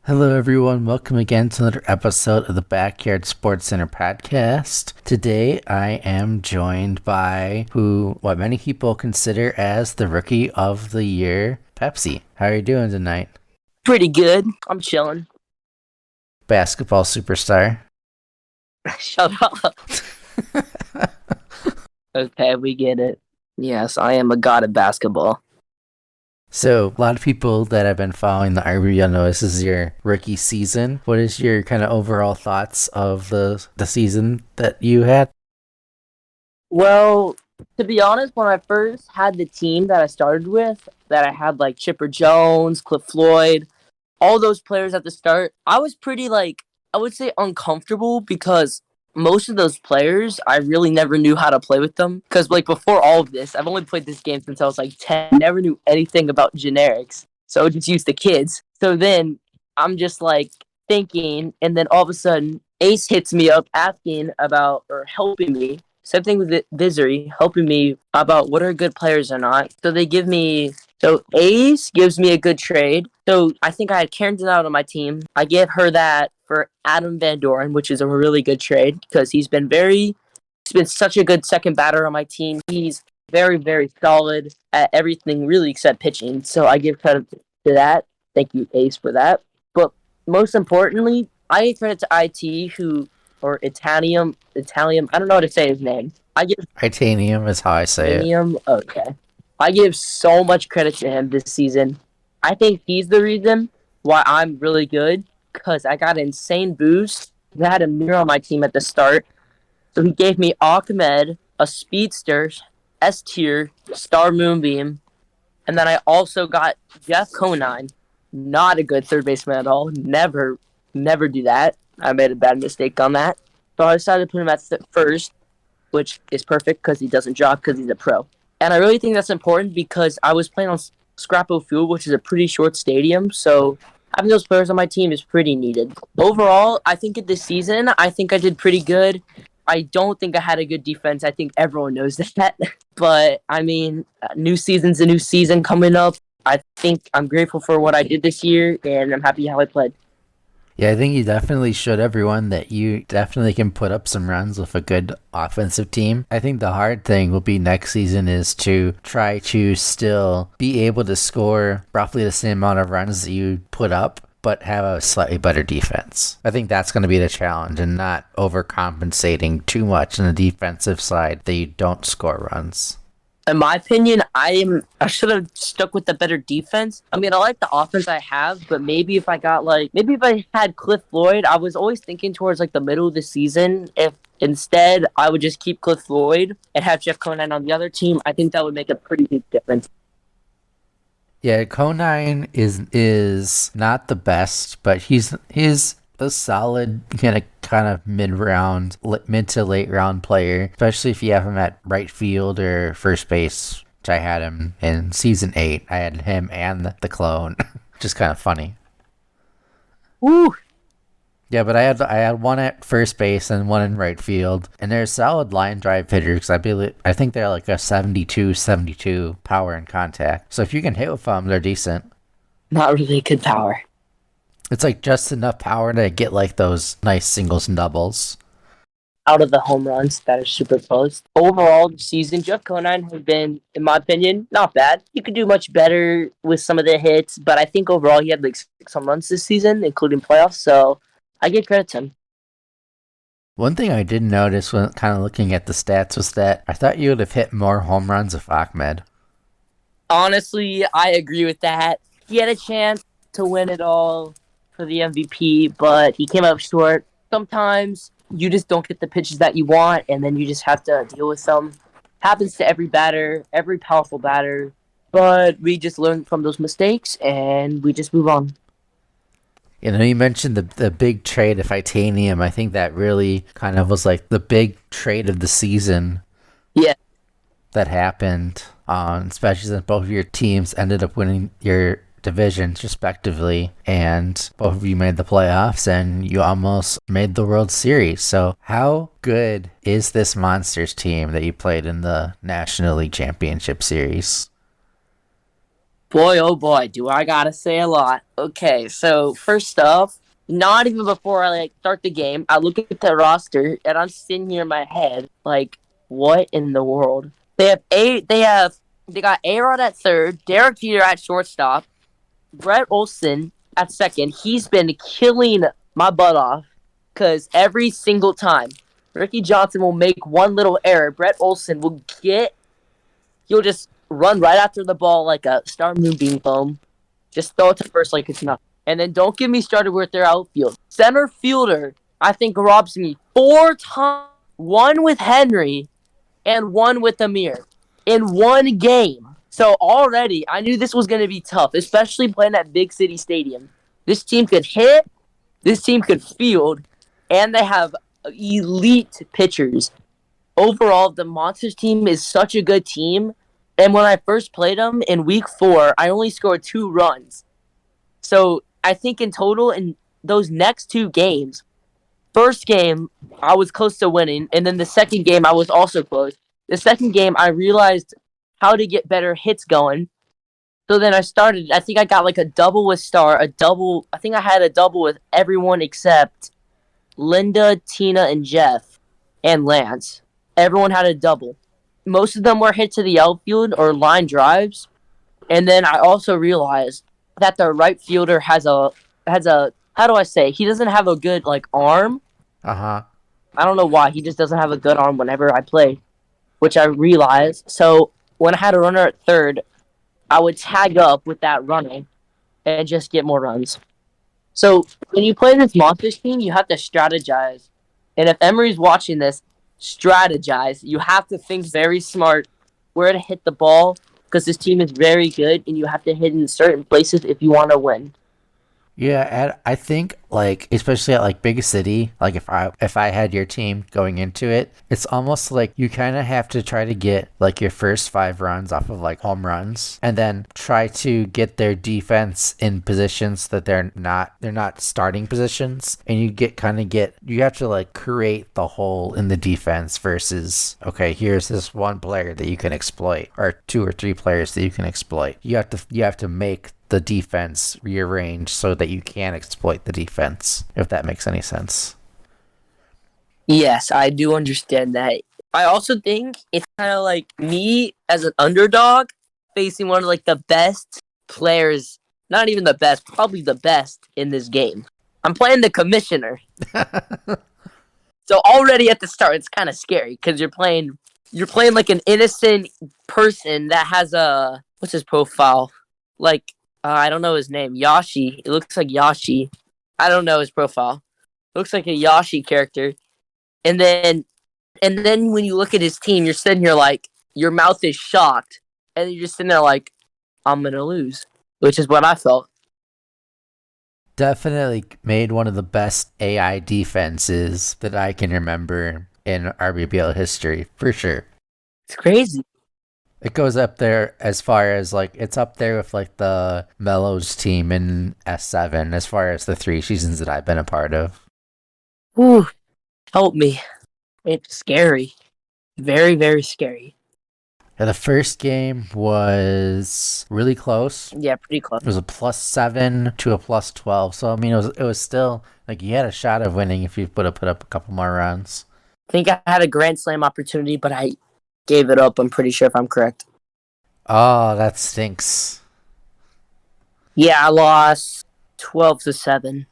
Hello, everyone. Welcome again to another episode of the Backyard SportsCenter podcast. Today, I am joined by what many people consider as the Rookie of the Year, Pepsi. How are you doing tonight? Pretty good. I'm chilling. Basketball superstar. Shut up. Okay, we get it. Yes, I am a god of basketball. So, a lot of people that have been following the RBL know this is your rookie season. What is your kind of overall thoughts of the season that you had? Well, to be honest, when I first had the team that I started with, that I had like Chipper Jones, Cliff Floyd, all those players at the start, I was pretty I would say uncomfortable because most of those players, I really never knew how to play with them. Because before all of this, I've only played this game since I was like 10. Never knew anything about generics. So I just used the kids. So then I'm just like thinking, and then all of a sudden, Ace hits me up asking about or helping me. Same thing with Visery, helping me about what are good players or not. So Ace gives me a good trade. So I think I had Karen out on my team. I gave her that for Adam Van Doren, which is a really good trade because he's been such a good second batter on my team. He's very, very solid at everything really except pitching. So I give credit to that. Thank you, Ace, for that. But most importantly, I give credit to IT or Itanium, I don't know how to say his name. I give Titanium is how I say it. Titanium, okay. I give so much credit to him this season. I think he's the reason why I'm really good because I got an insane boost. I had a mirror on my team at the start. So he gave me Ahmed, a speedster, S tier, star moonbeam, and then I also got Jeff Conine. Not a good third baseman at all. Never do that. I made a bad mistake on that. So I decided to put him at first, which is perfect because he doesn't drop because he's a pro. And I really think that's important because I was playing on Scrappo Field, which is a pretty short stadium. So having those players on my team is pretty needed. Overall, I think this season, I think I did pretty good. I don't think I had a good defense. I think everyone knows that. But, I mean, new season's a new season coming up. I think I'm grateful for what I did this year, and I'm happy how I played. Yeah, I think you definitely showed everyone that you definitely can put up some runs with a good offensive team. I think the hard thing will be next season is to try to still be able to score roughly the same amount of runs that you put up, but have a slightly better defense. I think that's going to be the challenge and not overcompensating too much on the defensive side that you don't score runs. In my opinion, I should have stuck with the better defense. I mean, I like the offense I have, but maybe if I had Cliff Floyd, I was always thinking towards the middle of the season. If instead I would just keep Cliff Floyd and have Jeff Conine on the other team, I think that would make a pretty big difference. Yeah, Conine is not the best, but he's a solid kind of mid to late round player, especially if you have him at right field or first base. Which I had him in season 8. I had him and the clone, just kind of funny. Woo! Yeah, but I had one at first base and one in right field, and they're solid line drive hitters. I think they're like a 72 power and contact. So if you can hit with them, they're decent. Not really good power. It's like just enough power to get like those nice singles and doubles. Out of the home runs that are super close. Overall, the season, Jeff Conine has been, in my opinion, not bad. He could do much better with some of the hits, but I think overall he had 6 home runs this season, including playoffs, so I give credit to him. One thing I did notice when kind of looking at the stats was that I thought you would have hit more home runs with Ahmed. Honestly, I agree with that. He had a chance to win it all for the MVP, but he came up short. Sometimes you just don't get the pitches that you want, and then you just have to deal with them. Happens to every batter, every powerful batter, but we just learn from those mistakes, and we just move on. You mentioned the big trade of Titanium. I think that really kind of was like the big trade of the season. Yeah. That happened, especially since both of your teams ended up winning your divisions respectively, and both of you made the playoffs and you almost made the World Series. So how good is this Monsters team that you played in the National League Championship Series? Boy, oh boy, do I gotta say a lot. Okay, so first off, not even before I start the game, I look at the roster and I'm sitting here in my head like, what in the world? They got A-Rod at third, Derek Jeter at shortstop, Brett Olson at second. He's been killing my butt off because every single time Ricky Johnson will make one little error, Brett Olson will he'll just run right after the ball like a star moonbeam foam. Just throw it to first like it's nothing. And then don't get me started with their outfield. Center fielder, I think, robs me 4 times. One with Henry and one with Amir in one game. So already, I knew this was going to be tough, especially playing at big city stadium. This team could hit, this team could field, and they have elite pitchers. Overall, the Monsters team is such a good team. And when I first played them in week 4, I only scored 2 runs. So I think in total, in those next 2 games, first game, I was close to winning. And then the second game, I was also close. The second game, I realized how to get better hits going. So then I think I got like a double with Star, I think I had a double with everyone except Linda, Tina, and Jeff, and Lance. Everyone had a double. Most of them were hit to the outfield or line drives. And then I also realized that the right fielder has a how do I say? He doesn't have a good arm. Uh-huh. I don't know why. He just doesn't have a good arm whenever I play, which I realized. So when I had a runner at third, I would tag up with that runner and just get more runs. So when you play this Monsters team, you have to strategize. And if Emery's watching this, strategize. You have to think very smart where to hit the ball because this team is very good and you have to hit in certain places if you want to win. Yeah, and I think especially at big city, if I had your team going into it, it's almost like you kind of have to try to get your first 5 runs off of home runs, and then try to get their defense in positions that they're not starting positions, and you have to create the hole in the defense versus, okay, here's this one player that you can exploit, or 2 or 3 players that you can exploit. You have to make the defense rearrange so that you can exploit the defense, if that makes any sense. Yes, I do understand that. I also think it's kind of like me as an underdog facing one of the best players, not even the best, probably the best in this game. I'm playing the commissioner. So already at the start it's kind of scary cuz you're playing like an innocent person that has what's his profile? I don't know his name. Yashi. It looks like Yashi. I don't know his profile. Looks like a Yashi character. And then when you look at his team, you're sitting here your mouth is shocked, and you're just sitting there I'm gonna lose, which is what I felt. Definitely made one of the best AI defenses that I can remember in RBBL history, for sure. It's crazy. It goes up there as far as it's up there with the Mellows team in S7 as far as the 3 seasons that I've been a part of. Whew. Help me. It's scary. Very, very scary. Yeah, the first game was really close. Yeah, pretty close. It was a +7 to a +12. So I mean, it was still you had a shot of winning if you put up a couple more rounds. I think I had a Grand Slam opportunity, but I gave it up. I'm pretty sure if I'm correct. Oh, that stinks. Yeah, I lost 12-7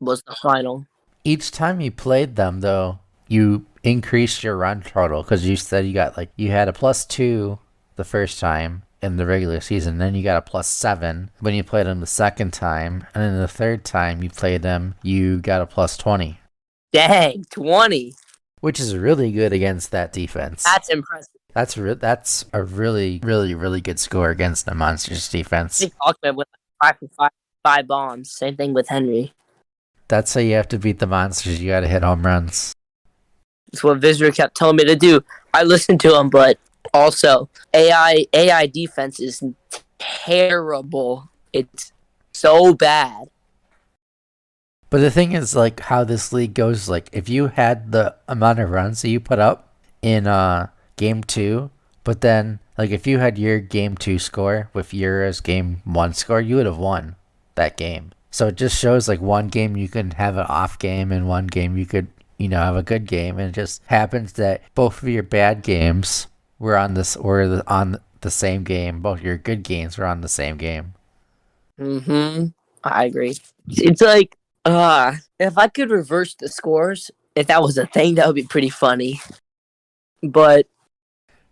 was the final. Each time you played them, though, you increased your run total because you said you had a +2 the first time in the regular season, then you got a +7 when you played them the second time, and then the third time you played them, you got a +20. Dang, 20. Which is really good against that defense. That's impressive. That's a really, really, really good score against the Monsters defense. I think Hawkman with 5 for 5 bombs. Same thing with Henry. That's how you have to beat the Monsters. You gotta hit home runs. That's what Visitor kept telling me to do. I listened to him, but also AI defense is terrible. It's so bad. But the thing is, how this league goes, if you had the amount of runs that you put up in game 2 But then, like, if you had your game 2 score with Ura's game 1 score, you would have won that game. So it just shows, like, one game you can have an off game and one game you could, have a good game. And it just happens that both of your bad games were on the same game. Both your good games were on the same game. Mm-hmm. I agree. It's like, if I could reverse the scores, if that was a thing, that would be pretty funny. But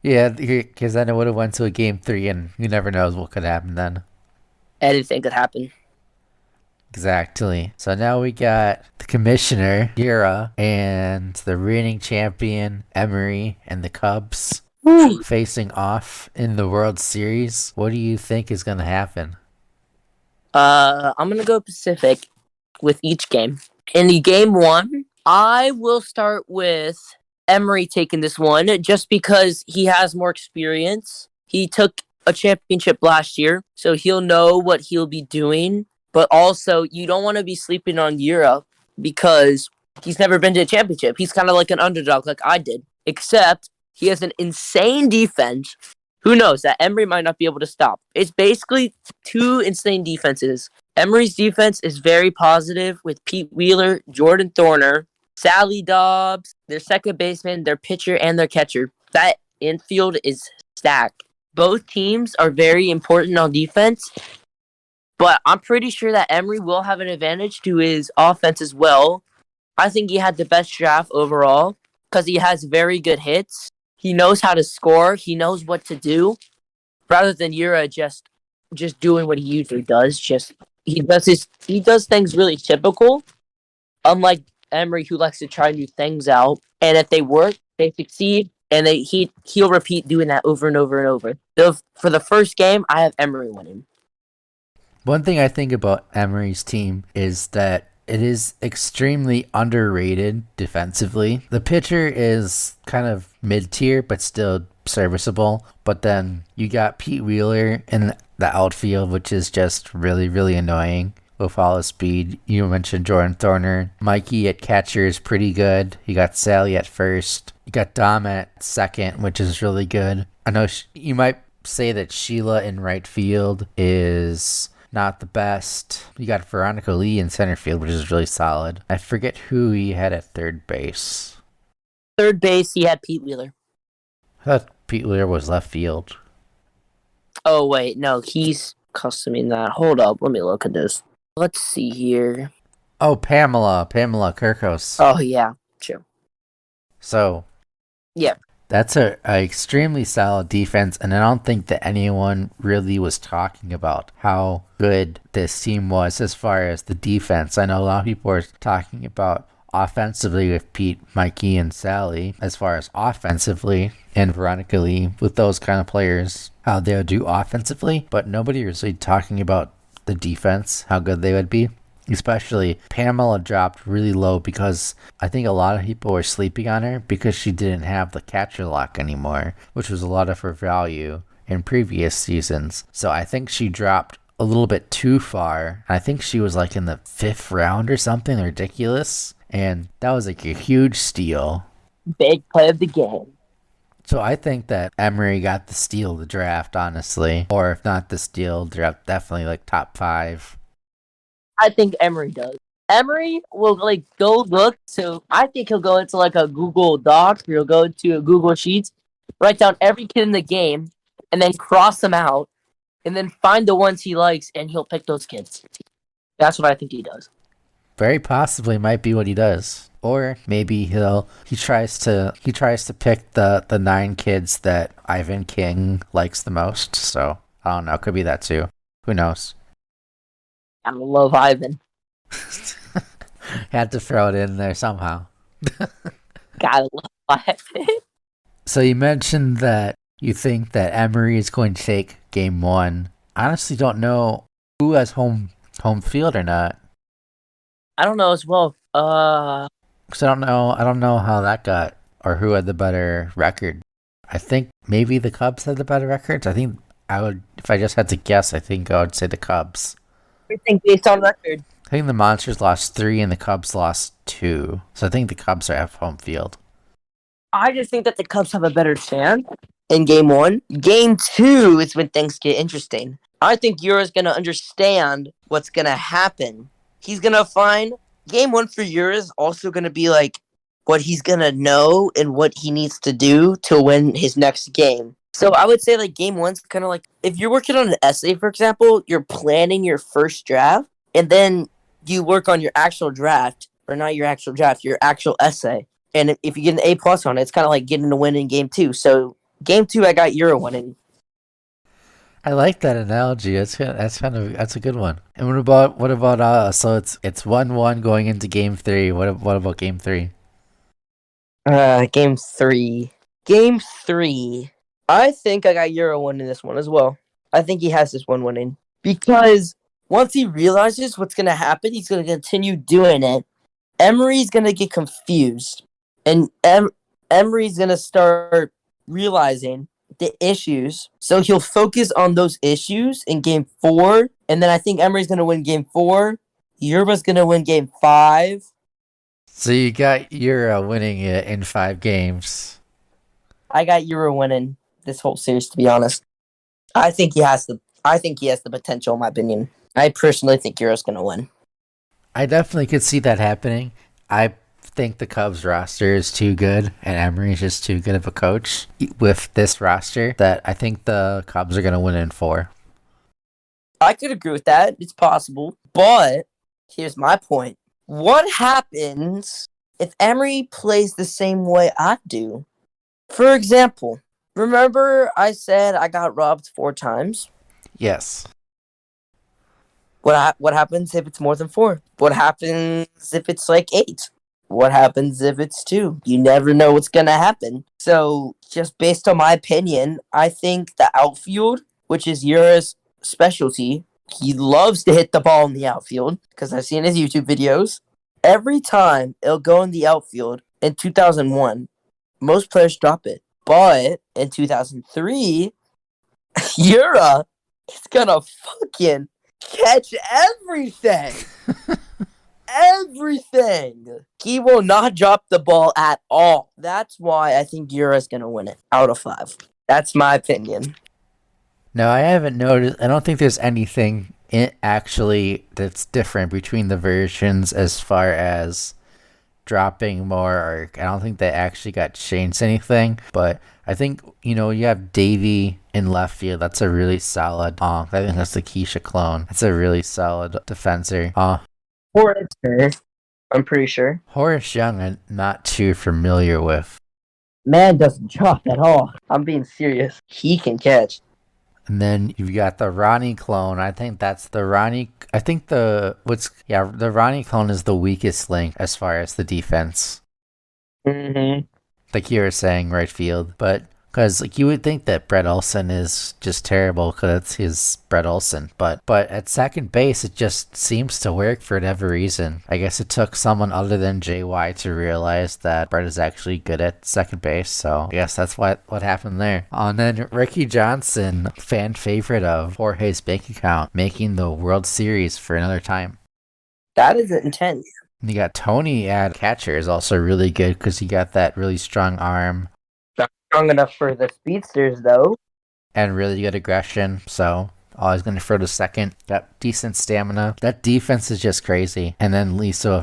Yeah, because then it would have went to a game 3, and you never knows what could happen then. anything could happen. Exactly. So now we got the commissioner, Gira, and the reigning champion, Emery, and the Cubs facing off in the World Series. What do you think is going to happen? I'm gonna go Pacific with each game. In the game 1, I will start with Emery taking this one just because he has more experience. He took a championship last year, so he'll know what he'll be doing. But also, you don't want to be sleeping on Europe because he's never been to a championship. He's kind of like an underdog, like I did, except he has an insane defense. Who knows? That Emery might not be able to stop. It's basically two insane defenses. Emery's defense is very positive with Pete Wheeler, Jordan Thorner, Sally Dobbs, their second baseman, their pitcher, and their catcher. That infield is stacked. Both teams are very important on defense, but I'm pretty sure that Emery will have an advantage to his offense as well. I think he had the best draft overall because he has very good hits. He knows how to score. He knows what to do, rather than Yura just doing what he usually does. He does things really typical, unlike Emery, who likes to try new things out. And if they work, they succeed, and he'll repeat doing that over and over and over. So for the first game, I have Emery winning. One thing I think about Emery's team is that it is extremely underrated defensively. The pitcher is kind of mid-tier, but still serviceable. But then you got Pete Wheeler in the outfield, which is just really, really annoying with all his speed. You mentioned Jordan Thorner. Mikey at catcher is pretty good. You got Sally at first. You got Dom at second, which is really good. I know you might say that Sheila in right field is not the best. You got Veronica Lee in center field, which is really solid. I forget who he had at third base. Third base, he had Pete Wheeler. I thought Pete Wheeler was left field. Oh, wait. No, he's customing that. Hold up. Let me look at this. Let's see here. Oh, Pamela Kirkos. Oh, yeah. True. So, yeah. That's a extremely solid defense, and I don't think that anyone really was talking about how good this team was as far as the defense. I know a lot of people are talking about offensively with Pete, Mikey, and Sally, as far as offensively, and Veronica Lee with those kind of players, how they'll do offensively, but nobody was really talking about the defense, how good they would be. Especially Pamela dropped really low because I think a lot of people were sleeping on her because she didn't have the catcher lock anymore, which was a lot of her value in previous seasons. So I think she dropped a little bit too far. I think she was like in the 5th round or something ridiculous. And that was like a huge steal. Big play of the game. So I think that Emery got the steal of the draft, honestly. Or if not the steal, draft definitely like top 5. I think Emery does. Emery will go look. So I think he'll go into like a Google Doc, or he'll go into a Google Sheets, write down every kid in the game, and then cross them out, and then find the ones he likes, and he'll pick those kids. That's what I think he does. Very possibly might be what he does. Or maybe he tries to pick the 9 kids that Ivan King likes the most. So I don't know, could be that too. Who knows? I love Ivan. Had to throw it in there somehow. Gotta love Ivan. So you mentioned that you think that Emery is going to take game 1. I honestly don't know who has home field or not. I don't know as well. Because I don't know how that got, or who had the better record. I think maybe the Cubs had the better records. I think if I just had to guess, I think I would say the Cubs. Everything based on record. I think the Monsters lost 3 and the Cubs lost 2. So I think the Cubs have home field. I just think that the Cubs have a better chance. in game 1. Game 2 is when things get interesting. I think Ura's going to understand what's going to happen. He's going to find game 1 for Ura is also going to be like what he's going to know and what he needs to do to win his next game. So I would say like game 1's kind of like if you're working on an essay, for example, you're planning your first draft and then you work on your actual draft, or not your actual draft, your actual essay. And if you get an A plus on it, it's kind of like getting a win in game 2. So game 2, I got Ura winning. I like that analogy. That's a good one. And what about so it's 1-1 going into game 3. What about game 3? Game 3. Game 3. I think I got Ura winning this one as well. I think he has this one winning because once he realizes what's going to happen, he's going to continue doing it. Emery's going to get confused, and Emery's going to start realizing the issues. So he'll focus on those issues in game 4, and then I think Emery's going to win game 4. Yerba's going to win game 5. So you got Ura winning it in 5 games. I got Ura winning this whole series, to be honest. I think he has the potential, in my opinion. I personally think Ura's going to win. I definitely could see that happening. I think the Cubs roster is too good, and Emery's just too good of a coach with this roster that I think the Cubs are going to win in 4. I could agree with that. It's possible. But here's my point. What happens if Emery plays the same way I do? For example, remember I said I got robbed 4 times? Yes. What happens if it's more than 4? What happens if it's like 8? What happens if it's 2? You never know what's going to happen. So, just based on my opinion, I think the outfield, which is Ura's specialty, he loves to hit the ball in the outfield, because I've seen his YouTube videos. Every time it'll go in the outfield in 2001, most players drop it. But in 2003, Ura is going to fucking catch everything. Everything. He will not drop the ball at all. That's why I think Ura's going to win it out of 5. That's my opinion. No, I haven't noticed. I don't think there's anything actually that's different between the versions as far as dropping more, or I don't think they actually got changed anything. But I think, you have Davey in left field. That's a really solid. I think that's the Keisha clone. That's a really solid defender. Horace, I'm pretty sure. Horace Young, I'm not too familiar with. Man doesn't drop at all. I'm being serious. He can catch. And then you've got the Ronnie clone. I think that's the Ronnie. I think the Ronnie clone is the weakest link as far as the defense. Mm-hmm. Like you were saying, right field. But because you would think that Brett Olson is just terrible because it's his Brett Olson. But at second base, it just seems to work for whatever reason. I guess it took someone other than JY to realize that Brett is actually good at second base. So I guess that's what happened there. And then Ricky Johnson, fan favorite of Jorge's bank account, making the World Series for another time. That is intense. And you got Tony at catcher is also really good because he got that really strong arm. Not strong enough for the speedsters, though. And really good aggression, so always going to throw to second. Got decent stamina. That defense is just crazy. And then Lisa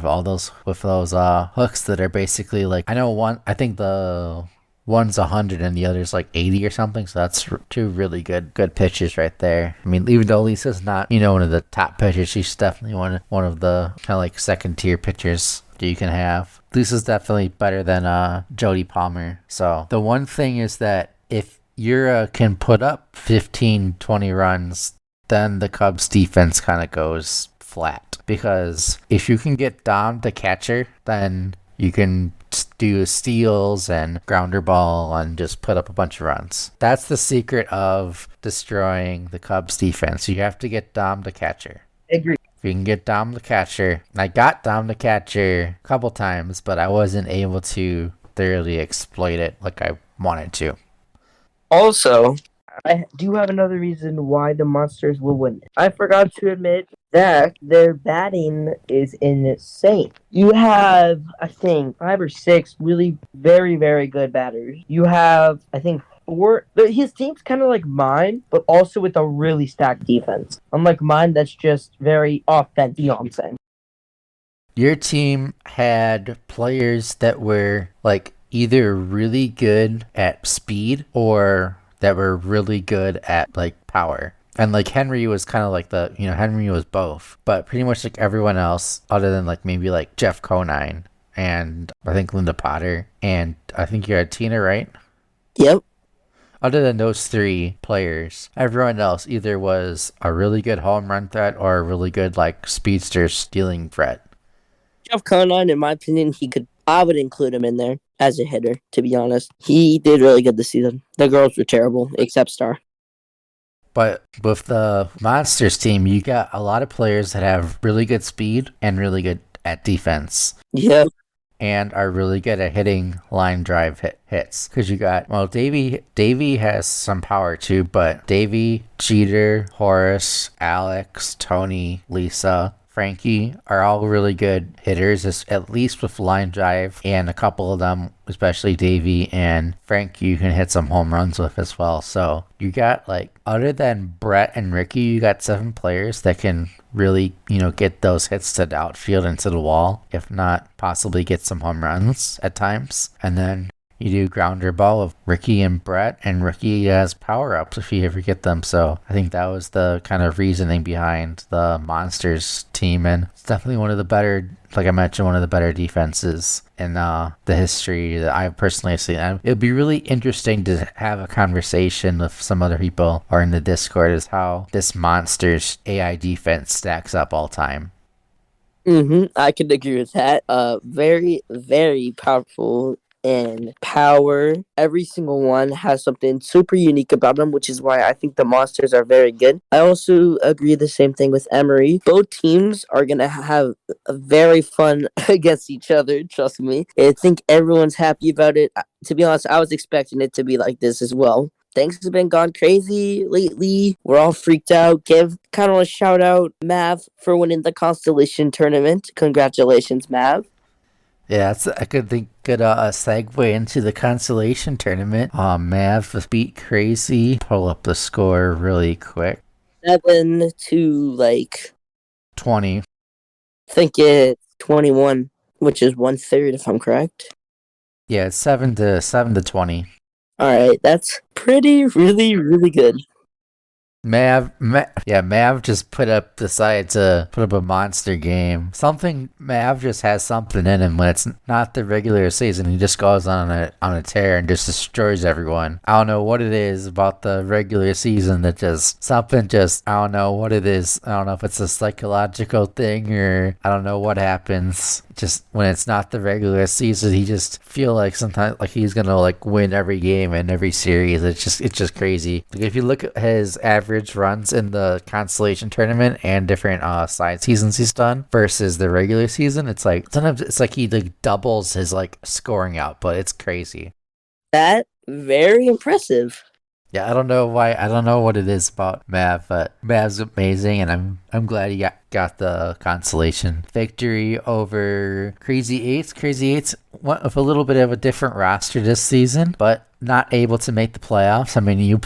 with those hooks that are basically like, I think the one's 100 and the other's like 80 or something. So that's 2 really good pitches right there. I mean, even though Lisa's not, one of the top pitchers, she's definitely one of the kind of like second tier pitchers that you can have. Lisa's definitely better than Jody Palmer. So the one thing is that if Ura can put up 15-20 runs, then the Cubs defense kind of goes flat. Because if you can get Dom the catcher, then you can do steals and grounder ball and just put up a bunch of runs. That's the secret of destroying the Cubs defense. You have to get Dom the catcher. Agree. If you can get Dom the catcher, and I got Dom the catcher a couple times, but I wasn't able to thoroughly exploit it like I wanted to. Also, I do have another reason why the Monsters will win. I forgot to admit that their batting is insane. You have, I think, 5 or 6 really very, very good batters. You have, I think, his team's kind of like mine, but also with a really stacked defense. Unlike mine, that's just very offensive. You know what I'm saying? Your team had players that were like either really good at speed or that were really good at like power. And like Henry was kind of like Henry was both, but pretty much like everyone else, other than like maybe like Jeff Conine and I think Linda Potter, and I think you had Tina, right? Yep. Other than those three players, everyone else either was a really good home run threat or a really good like speedster stealing threat. Jeff Conine, in my opinion, I would include him in there as a hitter, to be honest. He did really good this season. The girls were terrible, except Star. But with the Monsters team, you got a lot of players that have really good speed and really good at defense. Yeah. And are really good at hitting line drive hits. Because you got, well, Davey has some power too, but Davey, Jeter, Horace, Alex, Tony, Lisa, Frankie are all really good hitters, at least with line drive, and a couple of them, especially Davey and Frankie, you can hit some home runs with as well. So you got like, other than Brett and Ricky, you got 7 players that can really, get those hits to the outfield and to the wall, if not possibly get some home runs at times. And then you do grounder ball with Ricky and Brett, and Ricky has power ups if you ever get them. So I think that was the kind of reasoning behind the Monsters team, and it's definitely one of the better, like I mentioned, one of the better defenses in the history that I've personally seen. And it'd be really interesting to have a conversation with some other people or in the Discord as how this Monsters AI defense stacks up all time. I could agree with that. Very, very powerful and power. Every single one has something super unique about them, which is why I think the Monsters are very good. I also agree the same thing with Emery. Both teams are going to have a very fun against each other, trust me. I think everyone's happy about it. To be honest, I was expecting it to be like this as well. Things have been gone crazy lately. We're all freaked out. Give kind of a shout out, Mav, for winning the Constellation tournament. Congratulations, Mav. Yeah, that's a good thing. Good segue into the consolation tournament. Mav beat Crazy. Pull up the score really quick. 7 to like 20. I think it's 21, which is 1/3 if I'm correct. Yeah, it's 7 to 20. All right, that's really, really good. Mav just decided to put up a monster game. Mav just has something in him when it's not the regular season. He just goes on a tear and just destroys everyone. I don't know what it is about the regular season that I don't know what it is. I don't know if it's a psychological thing or I don't know what happens. Just when it's not the regular season, he just feel like sometimes like he's gonna like win every game and every series. It's just crazy. Like if you look at his average runs in the consolation tournament and different side seasons he's done versus the regular season, it's like sometimes it's like he like doubles his like scoring output. It's crazy. That very impressive. Yeah, I don't know why. I don't know what it is about Mav, but Mav's amazing, and I'm glad he got the consolation victory over Crazy Eights. Crazy Eights went with a little bit of a different roster this season, but not able to make the playoffs. I mean, you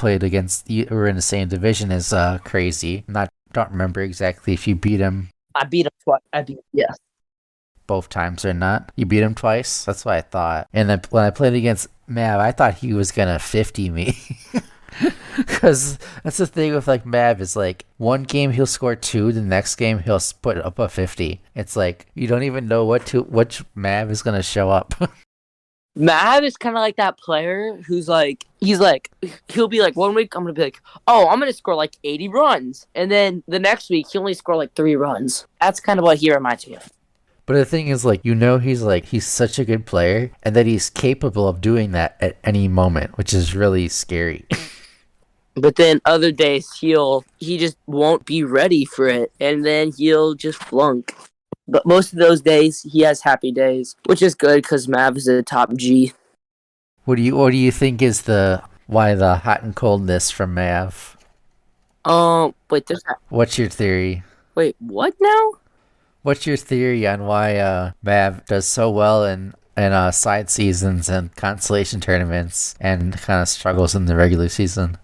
were in the same division as Crazy. Don't remember exactly if you beat him. I beat him twice. Yes. Both times or not. You beat him twice? That's what I thought. And then when I played against Mav, I thought he was gonna 50 me. Because that's the thing with like Mav is like one game he'll score 2, the next game he'll put up a 50. It's like you don't even know which Mav is gonna show up. Mav is kind of like that player who's like he'll be like 1 week I'm gonna be like, oh, I'm gonna score like 80 runs, and then the next week he only score like 3 runs. That's kind of what he reminds me of. But the thing is, like, he's such a good player, and that he's capable of doing that at any moment, which is really scary. But then other days he just won't be ready for it, and then he'll just flunk. But most of those days he has happy days, which is good because Mav is a top G. What do you think is why the hot and coldness from Mav? Wait, What's your theory? Wait, what now? What's your theory on why Mav does so well in in side seasons and consolation tournaments and kind of struggles in the regular season?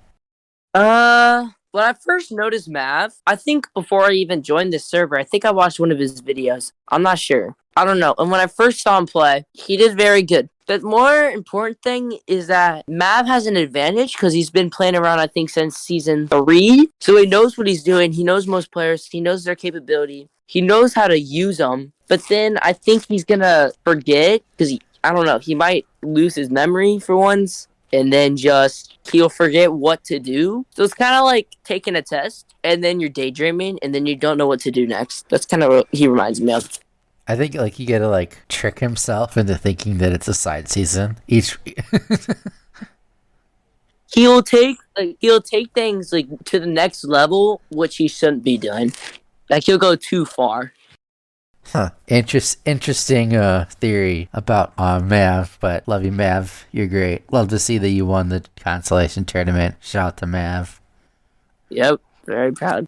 When I first noticed Mav, I think before I even joined this server, I think I watched one of his videos. I'm not sure. I don't know. And when I first saw him play, he did very good. The more important thing is that Mav has an advantage because he's been playing around, I think, since season 3. So he knows what he's doing. He knows most players. He knows their capability. He knows how to use them. But then I think he's going to forget because I don't know, he might lose his memory for once and then just he'll forget what to do. So it's kind of like taking a test and then you're daydreaming and then you don't know what to do next. That's kind of what he reminds me of. I think like you gotta like trick himself into thinking that it's a side season each. He'll take things like to the next level, which he shouldn't be doing. Like he'll go too far. Huh. Interesting theory about Mav, but love you, Mav. You're great. Love to see that you won the consolation tournament. Shout out to Mav. Yep, very proud.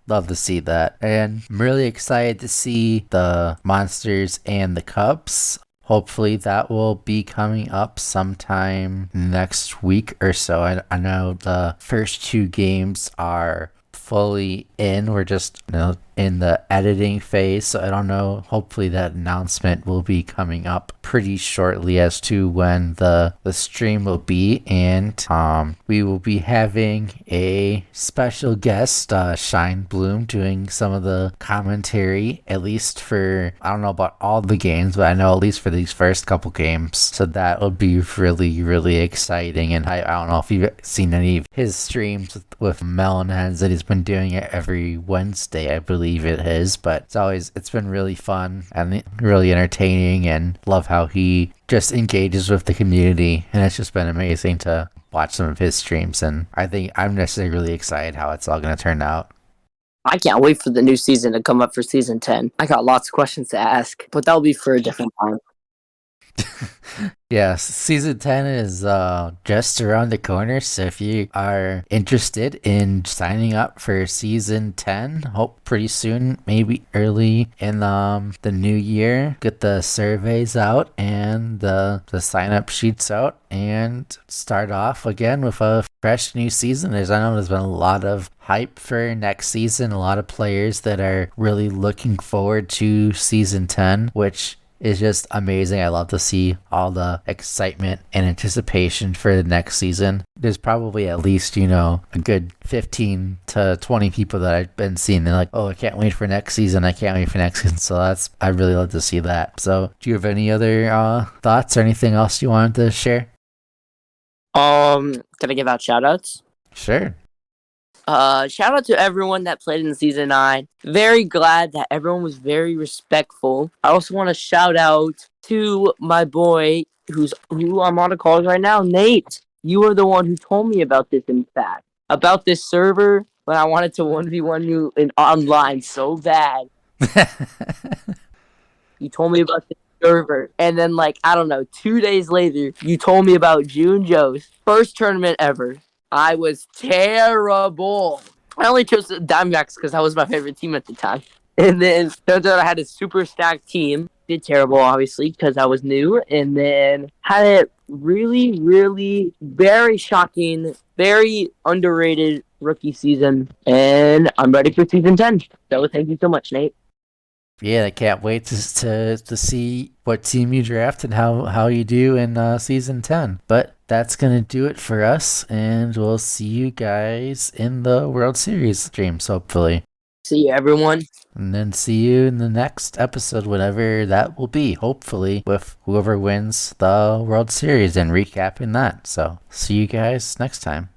Love to see that. And I'm really excited to see the Monsters and the Cubs. Hopefully that will be coming up sometime next week or so. I know the first 2 games are fully in. We're just in the editing phase, so I don't know. Hopefully that announcement will be coming up pretty shortly as to when the stream will be, and we will be having a special guest, Shine Bloom, doing some of the commentary, at least for, I don't know about all the games, but I know at least for these first couple games, so that will be really, really exciting. And I don't know if you've seen any of his streams with Melonheads that he's been doing it every Wednesday, I believe it is, but it's been really fun and really entertaining, and love how he just engages with the community, and it's just been amazing to watch some of his streams, and I think I'm just really excited how it's all going to turn out. I can't wait for the new season to come up for season 10. I got lots of questions to ask, but that'll be for a different time. Yeah, season 10 is just around the corner, so if you are interested in signing up for season 10, hope pretty soon, maybe early in the new year, get the surveys out and the sign up sheets out and start off again with a fresh new season. I know there's been a lot of hype for next season, a lot of players that are really looking forward to season 10, which is just amazing. I love to see all the excitement and anticipation for the next season. There's probably at least, a good 15 to 20 people that I've been seeing. They're like, oh, I can't wait for next season. I can't wait for next season. So I really love to see that. So do you have any other thoughts or anything else you wanted to share? Can I give out shout outs? Sure. Shout out to everyone that played in season 9. Very glad that everyone was very respectful. I also want to shout out to my boy who I'm on a call right now, Nate. You are the one who told me about this, in fact, about this server when I wanted to 1v1 you in online so bad. You told me about this server, and then I don't know, 2 days later, you told me about June Joe's first tournament ever. I was terrible. I only chose the Diamondbacks because that was my favorite team at the time. And then turns out I had a super stacked team. Did terrible, obviously, because I was new. And then had a really, really very shocking, very underrated rookie season. And I'm ready for season 10. So thank you so much, Nate. Yeah, I can't wait to see what team you draft and how you do in season 10. But that's going to do it for us, and we'll see you guys in the World Series streams, hopefully. See you, everyone. And then see you in the next episode, whenever that will be, hopefully, with whoever wins the World Series and recapping that. So, see you guys next time.